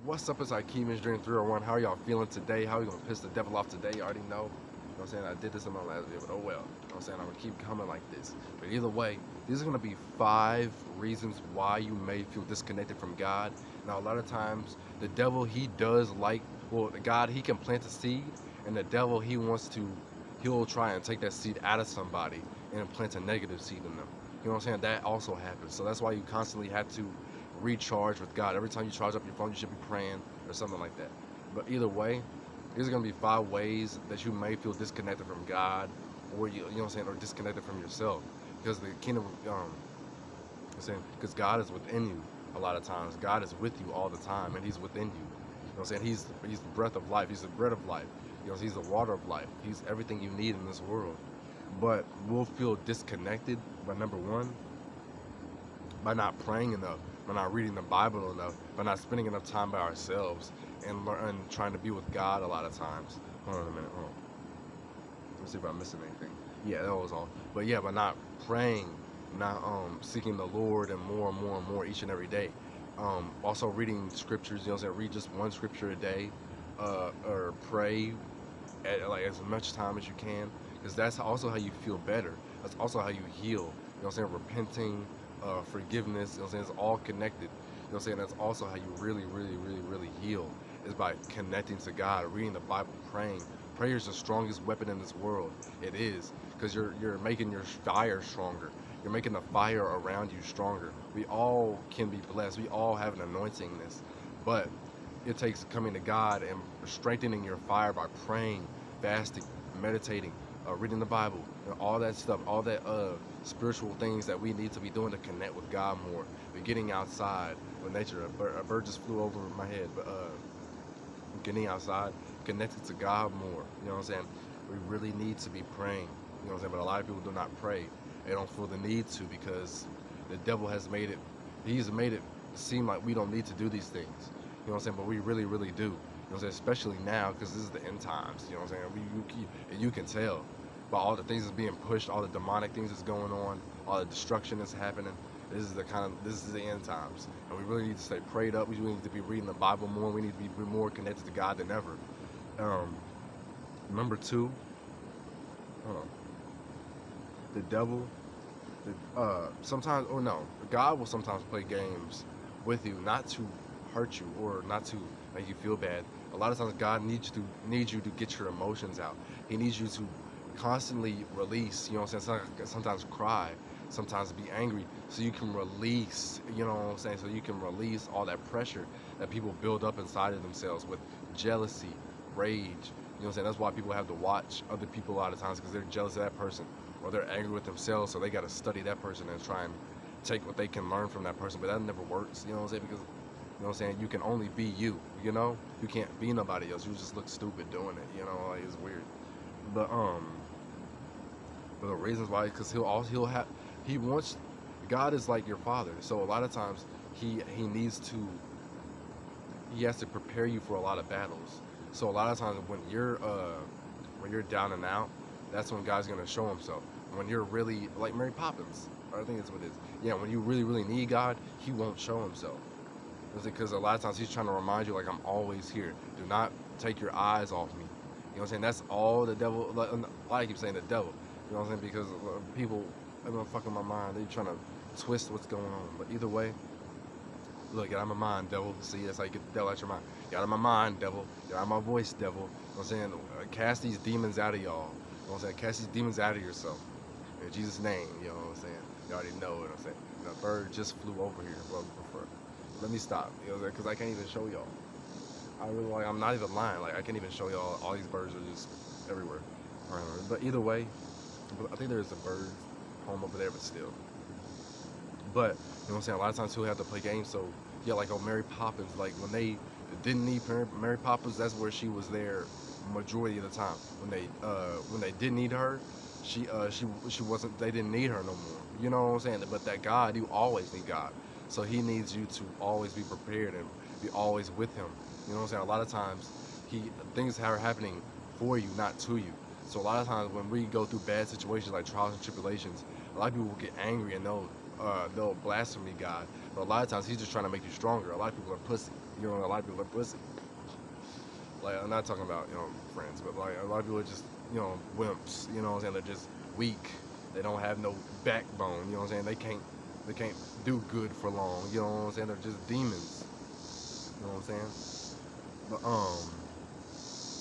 What's up? It's Ikeim Dream 301. How are y'all feeling today? How are you gonna piss the devil off today? You already know. You know what I'm saying? I did this in my last video, but oh well. You know what I'm saying? I'm gonna keep coming like this. But either way, these are gonna be 5 reasons why you may feel disconnected from God. Now, a lot of times, the devil, he does like, well, God, he can plant a seed, and the devil, he'll try and take that seed out of somebody and plant a negative seed in them. You know what I'm saying? That also happens. So that's why you constantly have to recharge with God. Every time you charge up your phone, you should be praying or something like that. But either way, these are going to be 5 ways that you may feel disconnected from God, or you know what I'm saying, or disconnected from yourself, because the kingdom, I'm saying, because God is within you. A lot of times, God is with you all the time, and He's within you. You know what I'm saying? He's the breath of life. He's the bread of life. You know, He's the water of life. He's everything you need in this world. But we'll feel disconnected by number one, by not praying enough, by not reading the Bible enough, by not spending enough time by ourselves and trying to be with God a lot of times. Hold on a minute. Hold on. Let me see if I'm missing anything. Yeah, that was all. But yeah, by not praying, not seeking the Lord and more and more and more each and every day. Also reading scriptures. You know what I'm saying? Read just one scripture a day, or pray at like as much time as you can, because that's also how you feel better. That's also how you heal. You know what I'm saying? Repenting, forgiveness, you know what I'm saying? It's all connected. You know what I'm saying? That's also how you really heal, is by connecting to God, reading the Bible, praying. Prayer is the strongest weapon in this world. It is, because you're making your fire stronger. You're making the fire around you stronger. We all can be blessed. We all have an anointing in this, but it takes coming to God and strengthening your fire by praying, fasting, meditating, reading the Bible, and all that stuff, all that spiritual things that we need to be doing to connect with God more. We're getting outside with nature. A bird just flew over my head, but getting outside, connected to God more. You know what I'm saying? We really need to be praying. You know what I'm saying? But a lot of people do not pray. They don't feel the need to, because the devil has made it. He's made it seem like we don't need to do these things. You know what I'm saying? But we really do. You know what I'm saying? Especially now, because this is the end times. You know what I'm saying? You can tell by all the things that's being pushed, all the demonic things that's going on, all the destruction that's happening. This is the end times, and we really need to stay prayed up. We really need to be reading the Bible more. We need to be more connected to God than ever. Number 2, the devil. Sometimes, or no, God will sometimes play games with you, not to hurt you or not to make you feel bad. A lot of times, God needs you to get your emotions out. He needs you to constantly release. You know what I'm saying? Sometimes cry, sometimes be angry, so you can release. You know what I'm saying? So you can release all that pressure that people build up inside of themselves with jealousy, rage. You know what I'm saying? That's why people have to watch other people a lot of times, because they're jealous of that person, or they're angry with themselves, so they got to study that person and try and take what they can learn from that person. But that never works. You know what I'm saying? Because you know what I'm saying? You can only be you. You know? You can't be nobody else. You just look stupid doing it. You know, like, it's weird. But the reasons why, because he wants. God is like your father, so a lot of times he has to prepare you for a lot of battles. So a lot of times when you're down and out, that's when God's gonna show Himself. When you're really like Mary Poppins, I think that's what it is. Yeah, when you really need God, He won't show Himself. Because a lot of times He's trying to remind you, like, I'm always here. Do not take your eyes off me. You know what I'm saying? That's all the devil. Like, I keep saying the devil. You know what I'm saying? Because people, they're gonna fuck in my mind. They're trying to twist what's going on. But either way, look, get out of my mind, devil. See, that's how you get the devil out your mind. Get out of my mind, devil. Get out of my voice, devil. You know what I'm saying? Cast these demons out of y'all. You know what I'm saying? Cast these demons out of yourself. In Jesus' name, you know what I'm saying? You already know what I'm saying. The bird just flew over here. Well, let me stop, you know, because I can't even show y'all. I'm not even lying. Like, I can't even show y'all. All these birds are just everywhere. But either way, I think there's a bird home over there, but still. But, you know what I'm saying? A lot of times he'll have to play games. So, yeah, like on Mary Poppins, like when they didn't need Mary Poppins, that's where she was there majority of the time. When they didn't need her, she wasn't. They didn't need her no more. You know what I'm saying? But that God, you always need God. So He needs you to always be prepared and be always with Him. You know what I'm saying? A lot of times, things are happening for you, not to you. So a lot of times when we go through bad situations like trials and tribulations, a lot of people will get angry and they'll blaspheme God. But a lot of times He's just trying to make you stronger. A lot of people are pussy. You know, a lot of people are pussy. Like, I'm not talking about, friends, but like a lot of people are just, wimps. You know what I'm saying? They're just weak. They don't have no backbone. You know what I'm saying? They can't do good for long. You know what I'm saying? They're just demons. You know what I'm saying?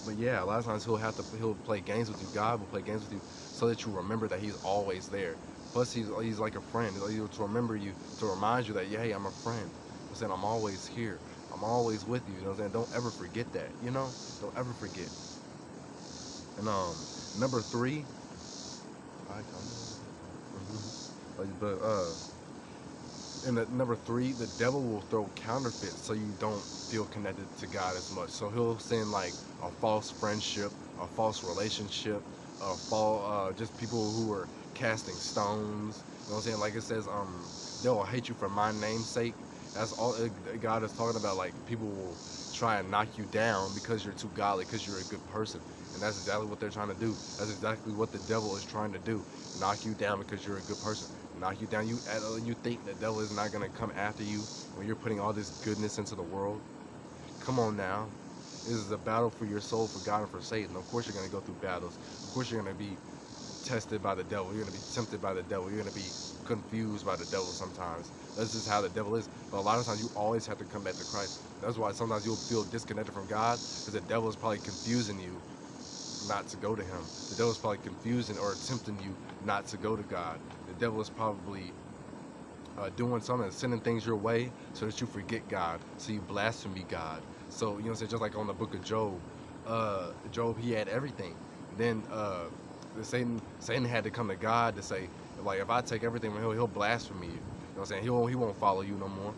But yeah, a lot of times he'll play games with you. God will play games with you so that you remember that He's always there. Plus, he's like a friend. To remember you, to remind you that, yeah, hey, I'm a friend. I'm saying I'm always here. I'm always with you. You know what I'm saying? Don't ever forget that. Don't ever forget. And number 3, but and number 3, the devil will throw counterfeits so you don't feel connected to God as much. So he'll send like a false friendship, a false relationship, just people who are casting stones. You know what I'm saying? Like it says, they will hate you for my name's sake. That's all God is talking about. Like, people will try and knock you down because you're too godly, because you're a good person. And that's exactly what they're trying to do. That's exactly what the devil is trying to do. Knock you down because you're a good person. Knock you down. You think the devil is not going to come after you when you're putting all this goodness into the world? Come on now. This is a battle for your soul, for God, and for Satan. Of course you're going to go through battles. Of course you're going to be tested by the devil. You're going to be tempted by the devil. You're going to be confused by the devil sometimes. That's just how the devil is. But a lot of times you always have to come back to Christ. That's why sometimes you'll feel disconnected from God, because the devil is probably confusing you not to go to Him. The devil is probably confusing or tempting you not to go to God. The devil is probably doing something, sending things your way so that you forget God, so you blaspheme God. So, you know what I'm saying, just like on the book of Job, Job, he had everything. Then Satan had to come to God to say, like, if I take everything from him, he'll blaspheme you. You know what I'm saying? He won't follow you no more.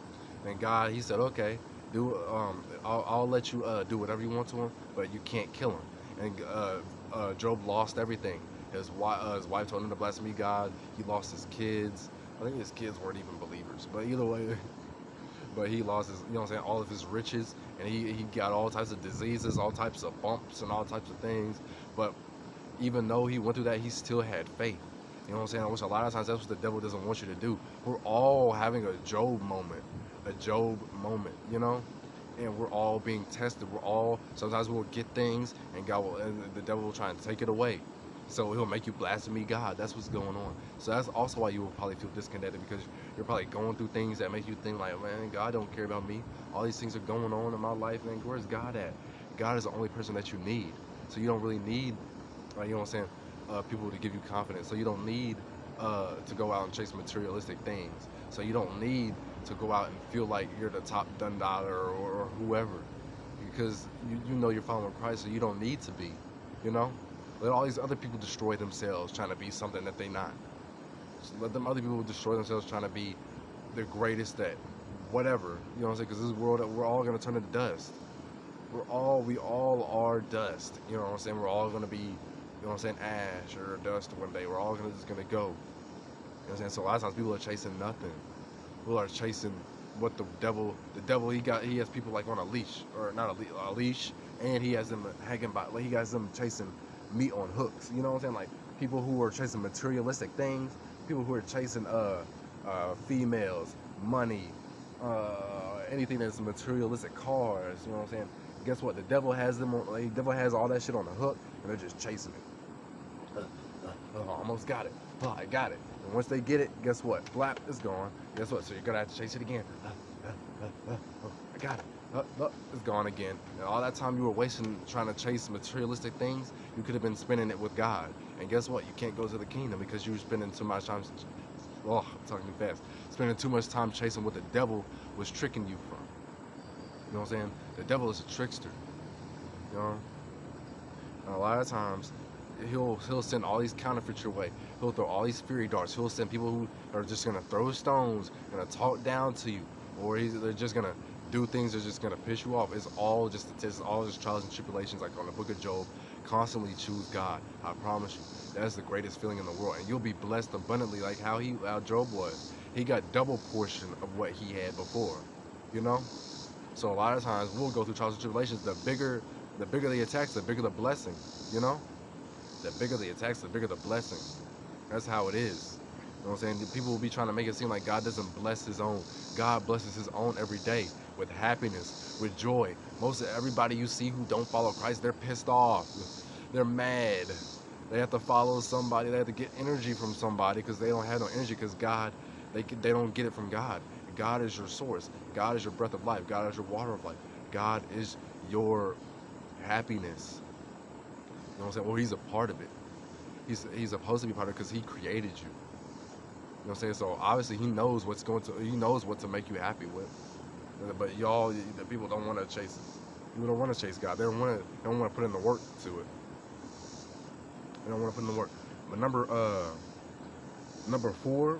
And God, He said, okay, I'll let you do whatever you want to him, but you can't kill him. And Job lost everything. His wife told him to blaspheme God. He lost his kids. I think his kids weren't even believers, but either way, but he lost his, you know what I'm saying, all of his riches, and he got all types of diseases, all types of bumps, and all types of things. But even though he went through that, he still had faith. You know what I'm saying? Which a lot of times that's what the devil doesn't want you to do. We're all having a Job moment, you know? And we're all being tested. Sometimes we'll get things, and the devil will try and take it away. So he'll make you blaspheme God. That's what's going on. So that's also why you will probably feel disconnected, because you're probably going through things that make you think like, man, God don't care about me. All these things are going on in my life, man. Where's God at? God is the only person that you need. So you don't really need, you know what I'm saying, people to give you confidence. So you don't need to go out and chase materialistic things. So you don't need to go out and feel like you're the top done dollar or whoever, because you know you're following Christ, so you don't need to be, you know? Let all these other people destroy themselves trying to be something that they're not. Just let them other people destroy themselves trying to be the greatest at whatever, you know what I'm saying? Because this world, we're all going to turn to dust. We all are dust, you know what I'm saying? We're all going to be, you know what I'm saying, ash or dust one day. We're all just going to go. You know what I'm saying? So a lot of times people are chasing nothing. People are chasing what the devil, he has people like on a leash, or not a leash, and he has them hanging by, like he has them chasing meat on hooks. You know what I'm saying? Like people who are chasing materialistic things, people who are chasing females, money, anything that's materialistic, cars. You know what I'm saying? Guess what? The devil has them on. The devil has all that shit on the hook, and they're just chasing it. Almost got it. Oh, I got it. And once they get it, guess what? Blap, it's gone. Guess what? So you're gonna have to chase it again. I got it. It's gone again. And all that time you were wasting trying to chase materialistic things, you could have been spending it with God. And guess what? You can't go to the kingdom because you were spending too much time. I'm talking too fast. Spending too much time chasing what the devil was tricking you from. You know what I'm saying? The devil is a trickster. You know. And a lot of times, he'll send all these counterfeits your way. He'll throw all these fury darts. He'll send people who are just gonna throw stones, gonna talk down to you, or they're just gonna do things that's just gonna piss you off. It's all just trials and tribulations, like on the book of Job. Constantly choose God. I promise you, that's the greatest feeling in the world, and you'll be blessed abundantly, like how Job was. He got double portion of what he had before. You know. So a lot of times we'll go through trials and tribulations. The bigger the attacks, the bigger the blessing. You know. The bigger the attacks, the bigger the blessing. That's how it is. You know what I'm saying? People will be trying to make it seem like God doesn't bless His own. God blesses His own every day. with happiness, with joy. Most of everybody you see who don't follow Christ, they're pissed off. They're mad. They have to follow somebody. They have to get energy from somebody because they don't have no energy because God, they don't get it from God. God is your source. God is your breath of life. God is your water of life. God is your happiness. You know what I'm saying? Well, He's a part of it. He's supposed to be part of it because He created you. You know what I'm saying? So obviously He knows He knows what to make you happy with. But y'all, the people don't want to chase. People don't want to chase God. They don't want to put in the work to it. They don't want to put in the work. But number 4,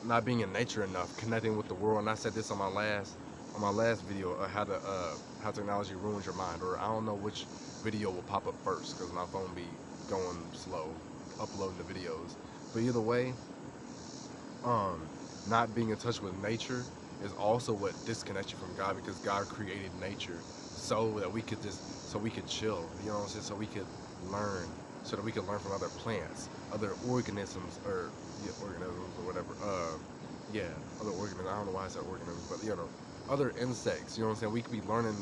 not being in nature enough, connecting with the world. And I said this on my last video, how technology ruins your mind. Or I don't know which video will pop up first because my phone be going slow uploading the videos. But either way, not being in touch with nature is also what disconnects you from God, because God created nature so that we could chill, you know what I'm saying, so that we could learn from other plants, other organisms, or whatever, other organisms, I don't know why I said organisms, but other insects, you know what I'm saying, we could be learning